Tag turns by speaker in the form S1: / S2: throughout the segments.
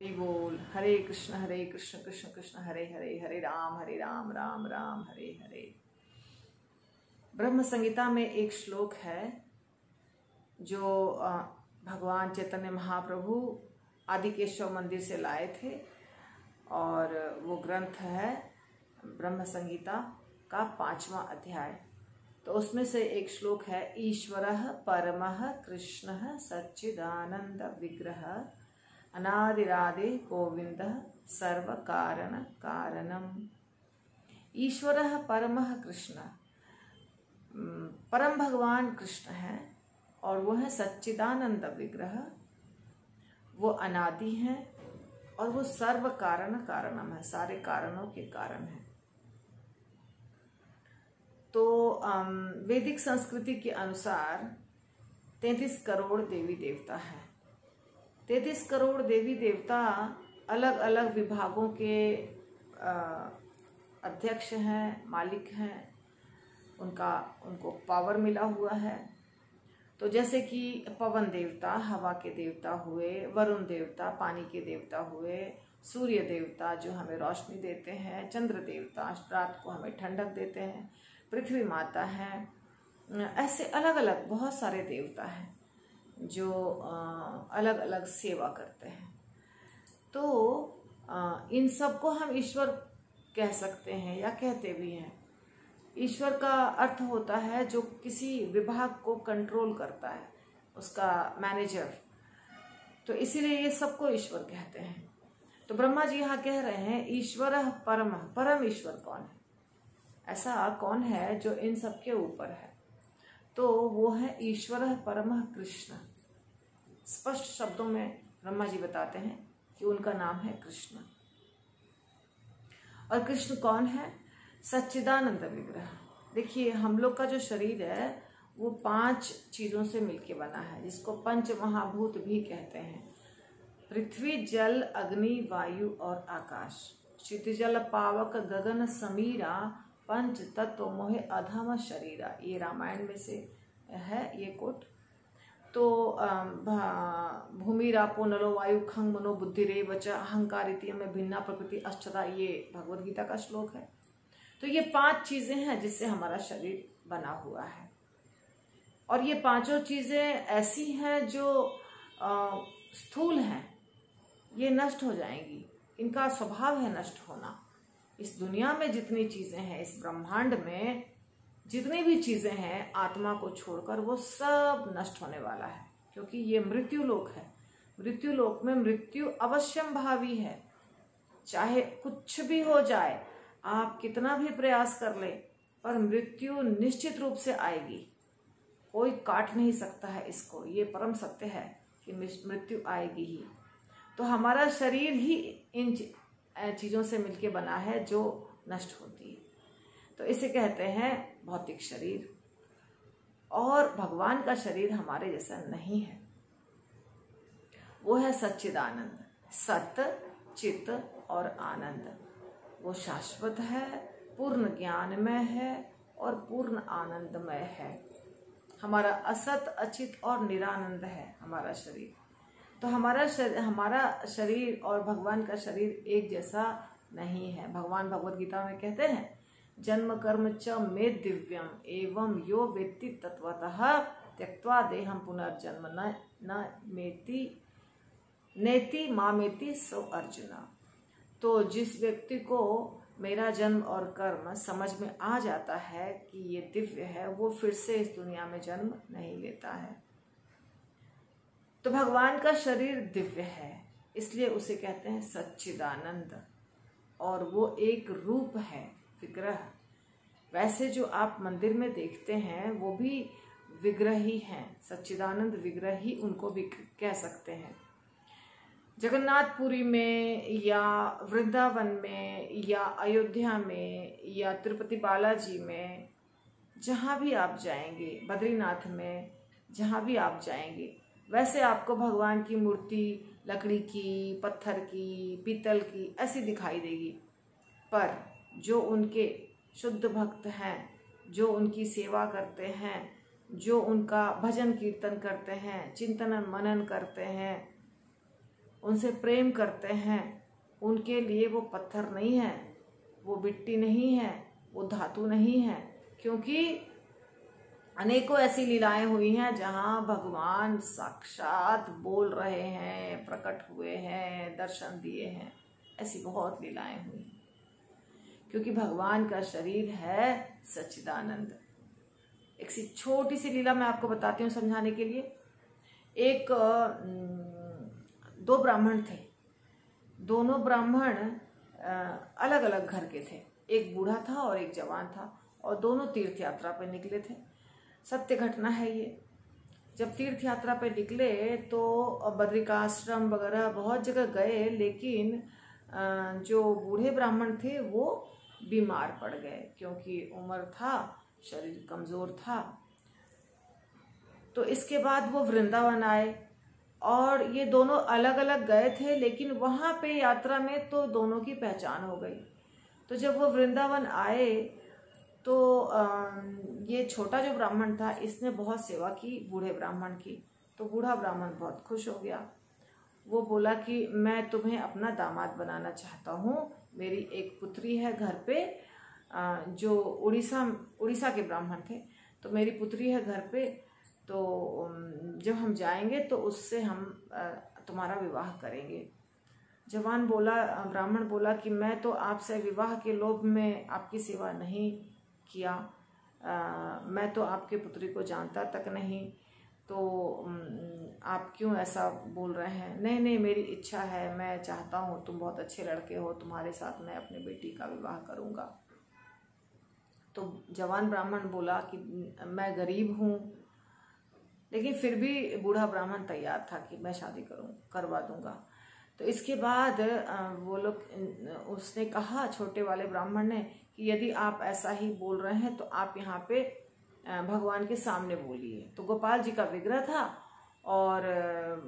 S1: बोल। हरे कृष्ण कृष्ण कृष्ण हरे हरे, हरे राम राम राम हरे हरे। ब्रह्म संहिता में एक श्लोक है जो भगवान चैतन्य महाप्रभु आदिकेशव मंदिर से लाए थे और वो ग्रंथ है ब्रह्म संहिता का 5वां अध्याय। तो उसमें से एक श्लोक है, ईश्वरः परमः कृष्णः सच्चिदानंद विग्रह अनादिरादि गोविंदः सर्व कारण कारणम। ईश्वरः परमः कृष्ण, परम भगवान कृष्ण है और वो है सच्चिदानंद विग्रह, वो अनादि है और वो सर्व कारण कारणम है, सारे कारणों के कारण है। तो वैदिक संस्कृति के अनुसार 33 करोड़ देवी देवता है। 33 करोड़ देवी देवता अलग अलग विभागों के अध्यक्ष हैं, मालिक हैं, उनको पावर मिला हुआ है। तो जैसे कि पवन देवता हवा के देवता हुए, वरुण देवता पानी के देवता हुए, सूर्य देवता जो हमें रोशनी देते हैं, चंद्र देवता रात को हमें ठंडक देते हैं, पृथ्वी माता है, ऐसे अलग अलग बहुत सारे देवता हैं जो अलग अलग सेवा करते हैं। तो इन सबको हम ईश्वर कह सकते हैं या कहते भी हैं। ईश्वर का अर्थ होता है जो किसी विभाग को कंट्रोल करता है, उसका मैनेजर। तो इसीलिए ये सबको ईश्वर कहते हैं। तो ब्रह्मा जी यहाँ कह रहे हैं ईश्वर परम, परम ईश्वर कौन है, ऐसा कौन है जो इन सबके ऊपर है। तो वो है ईश्वर परम कृष्ण। स्पष्ट शब्दों में ब्रह्मा जी बताते हैं कि उनका नाम है कृष्ण। और कृष्ण कौन है? सच्चिदानंद विग्रह। देखिए, हम लोग का जो शरीर है वो 5 चीजों से मिलके बना है, जिसको पंच महाभूत भी कहते हैं। पृथ्वी, जल, अग्नि, वायु और आकाश। क्षितिजल पावक गगन समीरा, पंच तत्व मोहे अधम शरीरा। ये रामायण में से है ये कोट। तो भूमि रापो नलो वायु खंग मनो बुद्धि रे वच अहंकार इति में भिन्ना प्रकृति अष्टधा, ये भगवद गीता का श्लोक है। तो ये 5 चीजें हैं जिससे हमारा शरीर बना हुआ है। और ये 5 चीजें ऐसी हैं जो स्थूल हैं, ये नष्ट हो जाएंगी, इनका स्वभाव है नष्ट होना। इस दुनिया में जितनी चीजें हैं, इस ब्रह्मांड में जितनी भी चीजें हैं, आत्मा को छोड़कर वो सब नष्ट होने वाला है, क्योंकि ये मृत्यु लोक है। मृत्यु लोक में मृत्यु अवश्यम भावी है। चाहे कुछ भी हो जाए, आप कितना भी प्रयास कर ले, पर मृत्यु निश्चित रूप से आएगी। कोई काट नहीं सकता है इसको, ये परम सत्य है कि मृत्यु आएगी ही। तो हमारा शरीर ही इन चीजों से मिलके बना है जो नष्ट होती है। तो इसे कहते हैं भौतिक शरीर। और भगवान का शरीर हमारे जैसा नहीं है, वो है सच्चिदानंद, सत्य, चित्त और आनंद। वो शाश्वत है, पूर्ण ज्ञानमय है और पूर्ण आनंदमय है। हमारा असत, अचित और निरानंद है हमारा शरीर। तो हमारा शरीर और भगवान का शरीर एक जैसा नहीं है। भगवान भगवद गीता में कहते हैं, जन्म कर्म च मे दिव्यम एवं यो वेत्ति तत्वतः त्यक्त्वा देहम पुनर्जन्म न मेति नेति मामेति सो अर्जुन। तो जिस व्यक्ति को मेरा जन्म और कर्म समझ में आ जाता है कि ये दिव्य है, वो फिर से इस दुनिया में जन्म नहीं लेता है। तो भगवान का शरीर दिव्य है, इसलिए उसे कहते हैं सच्चिदानंद। और वो एक रूप है, विग्रह। वैसे जो आप मंदिर में देखते हैं वो भी विग्रह ही हैं, सच्चिदानंद विग्रह ही उनको भी कह सकते हैं। जगन्नाथपुरी में या वृंदावन में या अयोध्या में या तिरुपति बालाजी में, जहाँ भी आप जाएंगे, बद्रीनाथ में, जहाँ भी आप जाएंगे, वैसे आपको भगवान की मूर्ति लकड़ी की, पत्थर की, पीतल की ऐसी दिखाई देगी। पर जो उनके शुद्ध भक्त हैं, जो उनकी सेवा करते हैं, जो उनका भजन कीर्तन करते हैं, चिंतन मनन करते हैं, उनसे प्रेम करते हैं, उनके लिए वो पत्थर नहीं है, वो मिट्टी नहीं है, वो धातु नहीं है, क्योंकि अनेकों ऐसी लीलाएं हुई हैं जहां भगवान साक्षात बोल रहे हैं, प्रकट हुए हैं, दर्शन दिए हैं। ऐसी बहुत लीलाएं हुई हैं, क्योंकि भगवान का शरीर है सच्चिदानंद। एक सी छोटी सी लीला मैं आपको बताती हूँ समझाने के लिए। एक दो ब्राह्मण थे, दोनों ब्राह्मण अलग अलग घर के थे। एक बूढ़ा था और एक जवान था, और दोनों तीर्थ यात्रा पर निकले थे। सत्य घटना है ये। जब तीर्थ यात्रा पे निकले तो बद्रिकाश्रम वगैरह बहुत जगह गए, लेकिन जो बूढ़े ब्राह्मण थे वो बीमार पड़ गए, क्योंकि उम्र था, शरीर कमजोर था। तो इसके बाद वो वृंदावन आए, और ये दोनों अलग अलग गए थे, लेकिन वहां पे यात्रा में तो दोनों की पहचान हो गई। तो जब वो वृंदावन आए तो ये छोटा जो ब्राह्मण था, इसने बहुत सेवा की बूढ़े ब्राह्मण की। तो बूढ़ा ब्राह्मण बहुत खुश हो गया। वो बोला कि मैं तुम्हें अपना दामाद बनाना चाहता हूँ। मेरी एक पुत्री है घर पे, जो उड़ीसा के ब्राह्मण थे। तो मेरी पुत्री है घर पे, तो जब हम जाएंगे तो उससे हम तुम्हारा विवाह करेंगे। ब्राह्मण बोला कि मैं तो आपसे विवाह के लोभ में आपकी सेवा नहीं किया, मैं तो आपके पुत्री को जानता तक नहीं, तो आप क्यों ऐसा बोल रहे हैं? नहीं नहीं, मेरी इच्छा है, मैं चाहता हूँ, तुम बहुत अच्छे लड़के हो, तुम्हारे साथ मैं अपनी बेटी का विवाह करूँगा। तो जवान ब्राह्मण बोला कि मैं गरीब हूँ, लेकिन फिर भी बूढ़ा ब्राह्मण तैयार था कि मैं शादी करवा दूंगा। तो इसके बाद वो लोग, उसने कहा, छोटे वाले ब्राह्मण ने, कि यदि आप ऐसा ही बोल रहे हैं तो आप यहाँ पे भगवान के सामने बोलिए। तो गोपाल जी का विग्रह था, और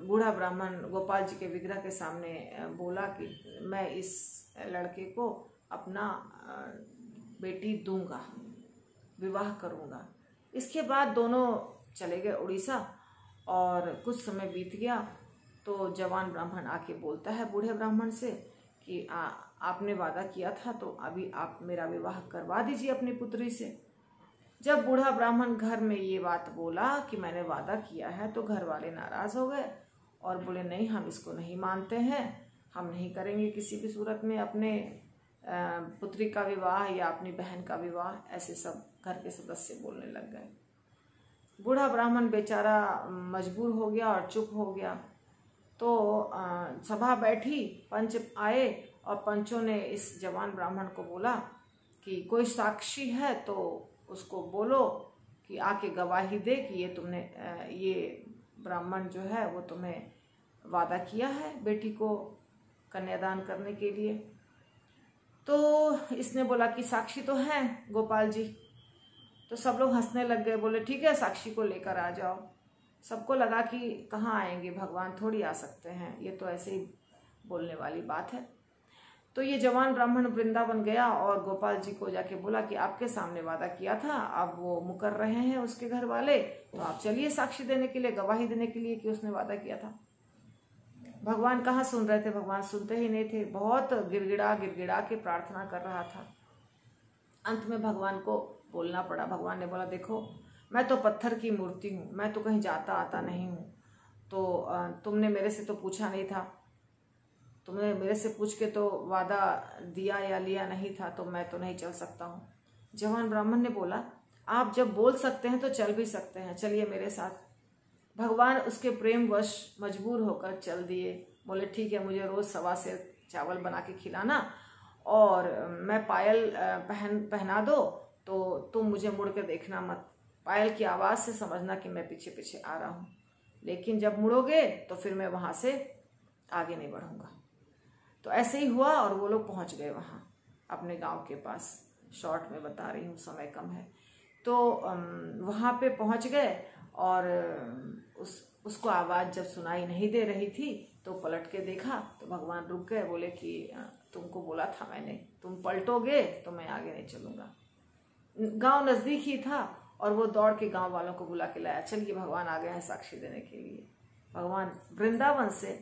S1: बूढ़ा ब्राह्मण गोपाल जी के विग्रह के सामने बोला कि मैं इस लड़के को अपना बेटी दूंगा, विवाह करूंगा। इसके बाद दोनों चले गए उड़ीसा, और कुछ समय बीत गया तो जवान ब्राह्मण आके बोलता है बूढ़े ब्राह्मण से कि आपने वादा किया था, तो अभी आप मेरा विवाह करवा दीजिए अपनी पुत्री से। जब बूढ़ा ब्राह्मण घर में ये बात बोला कि मैंने वादा किया है, तो घर वाले नाराज हो गए और बोले नहीं, हम इसको नहीं मानते हैं, हम नहीं करेंगे किसी भी सूरत में अपने पुत्री का विवाह या अपनी बहन का विवाह। ऐसे सब घर के सदस्य बोलने लग गए। बूढ़ा ब्राह्मण बेचारा मजबूर हो गया और चुप हो गया। तो सभा बैठी, पंच आए, और पंचों ने इस जवान ब्राह्मण को बोला कि कोई साक्षी है तो उसको बोलो कि आके गवाही दे कि ये ब्राह्मण जो है वो तुम्हें वादा किया है बेटी को कन्यादान करने के लिए। तो इसने बोला कि साक्षी तो है गोपाल जी। तो सब लोग हंसने लग गए, बोले ठीक है, साक्षी को लेकर आ जाओ। सबको लगा कि कहाँ आएंगे, भगवान थोड़ी आ सकते हैं, ये तो ऐसे ही बोलने वाली बात है। तो ये जवान ब्राह्मण वृंदावन गया और गोपाल जी को जाके बोला कि आपके सामने वादा किया था, अब वो मुकर रहे हैं उसके घर वाले, तो आप चलिए साक्षी देने के लिए, गवाही देने के लिए कि उसने वादा किया था। भगवान कहाँ सुन रहे थे, भगवान सुनते ही नहीं थे। बहुत गिड़गिड़ा गिड़गिड़ा के प्रार्थना कर रहा था। अंत में भगवान को बोलना पड़ा। भगवान ने बोला देखो, मैं तो पत्थर की मूर्ति हूँ, मैं तो कहीं जाता आता नहीं हूँ, तो तुमने मेरे से तो पूछा नहीं था, तुमने मेरे से पूछ के तो वादा दिया या लिया नहीं था, तो मैं तो नहीं चल सकता हूँ। जवान ब्राह्मण ने बोला आप जब बोल सकते हैं तो चल भी सकते हैं, चलिए मेरे साथ। भगवान उसके प्रेमवश मजबूर होकर चल दिए। बोले ठीक है, मुझे रोज 1.25 सेर चावल बना के खिलाना, और मैं पायल पहना दो, तो तुम मुझे मुड़ के देखना मत, पायल की आवाज़ से समझना कि मैं पीछे पीछे आ रहा हूँ, लेकिन जब मुड़ोगे तो फिर मैं वहाँ से आगे नहीं बढ़ूँगा। तो ऐसे ही हुआ और वो लोग पहुँच गए वहाँ अपने गांव के पास। शॉर्ट में बता रही हूँ, समय कम है। तो वहाँ पे पहुँच गए और उसको आवाज़ जब सुनाई नहीं दे रही थी तो पलट के देखा तो भगवान रुक गए। बोले कि तुमको बोला था मैंने, तुम पलटोगे तो मैं आगे नहीं चलूँगा। गांव नज़दीक ही था और वो दौड़ के गांव वालों को बुला के लाया, चलिए भगवान आ गए हैं साक्षी देने के लिए। भगवान वृंदावन से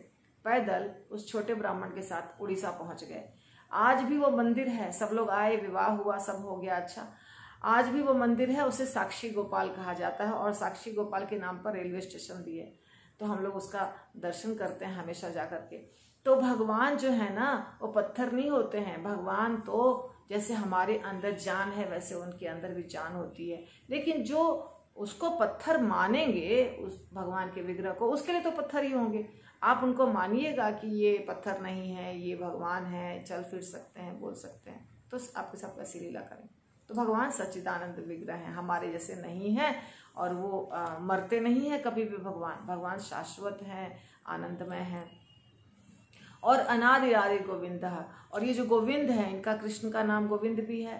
S1: पैदल उस छोटे ब्राह्मण के साथ उड़ीसा पहुंच गए। आज भी वो मंदिर है, सब लोग आए, विवाह हुआ, सब हो गया अच्छा। आज भी वो मंदिर है, उसे साक्षी गोपाल कहा जाता है और साक्षी गोपाल के नाम पर रेलवे स्टेशन भी है, तो हम लोग उसका दर्शन करते हैं हमेशा जा करके। तो भगवान जो है ना वो पत्थर नहीं होते हैं, भगवान तो जैसे हमारे अंदर जान है वैसे उनके अंदर भी जान होती है। लेकिन जो उसको पत्थर मानेंगे, उस भगवान के विग्रह को, उसके लिए तो पत्थर ही होंगे। आप उनको मानिएगा कि ये पत्थर नहीं है, ये भगवान है, चल फिर सकते हैं, बोल सकते हैं, तो आपके साथ कैसी लीला करें। तो भगवान सच्चिदानंद विग्रह हैं, हमारे जैसे नहीं है और वो मरते नहीं है कभी भी। भगवान शाश्वत हैं, आनंदमय हैं और अनादि आदि गोविंद। और ये जो गोविंद है, इनका कृष्ण का नाम गोविंद भी है,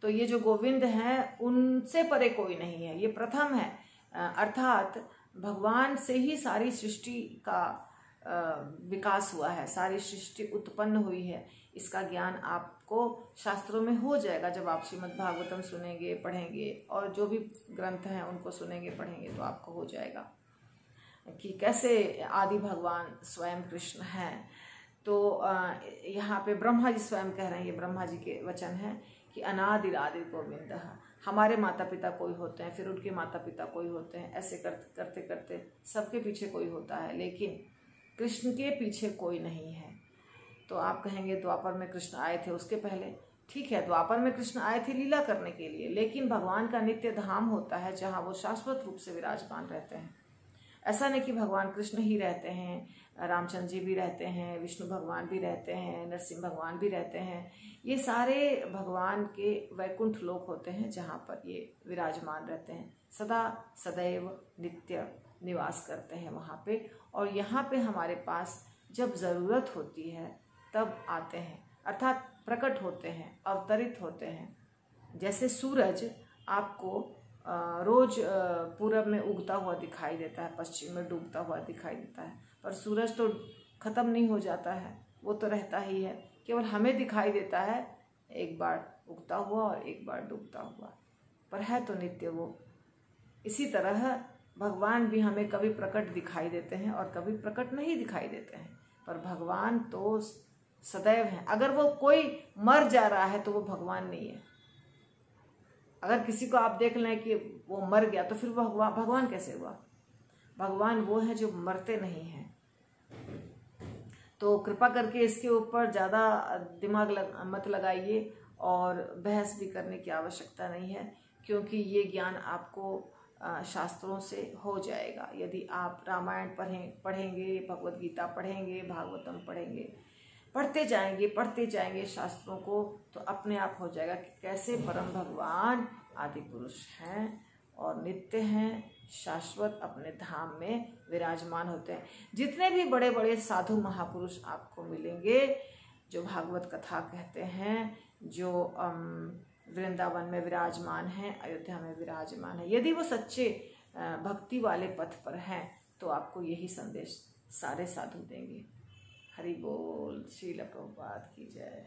S1: तो ये जो गोविंद हैं उनसे परे कोई नहीं है, ये प्रथम है। अर्थात भगवान से ही सारी सृष्टि का विकास हुआ है, सारी सृष्टि उत्पन्न हुई है। इसका ज्ञान आपको शास्त्रों में हो जाएगा जब आप श्रीमद् भागवतम सुनेंगे, पढ़ेंगे और जो भी ग्रंथ हैं उनको सुनेंगे, पढ़ेंगे, तो आपको हो जाएगा कि कैसे आदि भगवान स्वयं कृष्ण हैं। तो यहाँ पे ब्रह्मा जी स्वयं कह रहे हैं, ये ब्रह्मा जी के वचन हैं कि अनादि आदि गोविंद। हमारे माता पिता कोई होते हैं, फिर उनके माता पिता कोई होते हैं, ऐसे करते करते सबके पीछे कोई होता है, लेकिन कृष्ण के पीछे कोई नहीं है। तो आप कहेंगे द्वापर में कृष्ण आए थे, उसके पहले ठीक है, द्वापर में कृष्ण आए थे लीला करने के लिए, लेकिन भगवान का नित्य धाम होता है जहाँ वो शाश्वत रूप से विराजमान रहते हैं। ऐसा नहीं कि भगवान कृष्ण ही रहते हैं, रामचंद्र जी भी रहते हैं, विष्णु भगवान भी रहते हैं, नरसिंह भगवान भी रहते हैं। ये सारे भगवान के वैकुंठ लोक होते हैं जहाँ पर ये विराजमान रहते हैं, सदा सदैव नित्य निवास करते हैं वहाँ पे। और यहाँ पे हमारे पास जब ज़रूरत होती है तब आते हैं, अर्थात प्रकट होते हैं, अवतरित होते हैं। जैसे सूरज आपको रोज पूरब में उगता हुआ दिखाई देता है, पश्चिम में डूबता हुआ दिखाई देता है, पर सूरज तो खत्म नहीं हो जाता है, वो तो रहता ही है, केवल हमें दिखाई देता है एक बार उगता हुआ और एक बार डूबता हुआ, पर है तो नित्य वो। इसी तरह भगवान भी हमें कभी प्रकट दिखाई देते हैं और कभी प्रकट नहीं दिखाई देते हैं, पर भगवान तो सदैव हैं। अगर वो कोई मर जा रहा है तो वो भगवान नहीं है। अगर किसी को आप देख लें कि वो मर गया तो फिर वो भगवान कैसे हुआ? भगवान वो है जो मरते नहीं हैं। तो कृपा करके इसके ऊपर ज़्यादा दिमाग मत लगाइए और बहस भी करने की आवश्यकता नहीं है, क्योंकि ये ज्ञान आपको शास्त्रों से हो जाएगा। यदि आप रामायण पढ़ेंगे, भगवत गीता पढ़ेंगे, भागवतम पढ़ेंगे, पढ़ते जाएंगे शास्त्रों को, तो अपने आप हो जाएगा कि कैसे परम भगवान आदि पुरुष हैं और नित्य हैं, शाश्वत अपने धाम में विराजमान होते हैं। जितने भी बड़े बड़े साधु महापुरुष आपको मिलेंगे, जो भागवत कथा कहते हैं, जो वृंदावन में विराजमान हैं, अयोध्या में विराजमान है, यदि वो सच्चे भक्ति वाले पथ पर हैं तो आपको यही संदेश सारे साधु देंगे। हरि बोल। श्रील प्रभुपाद की जय।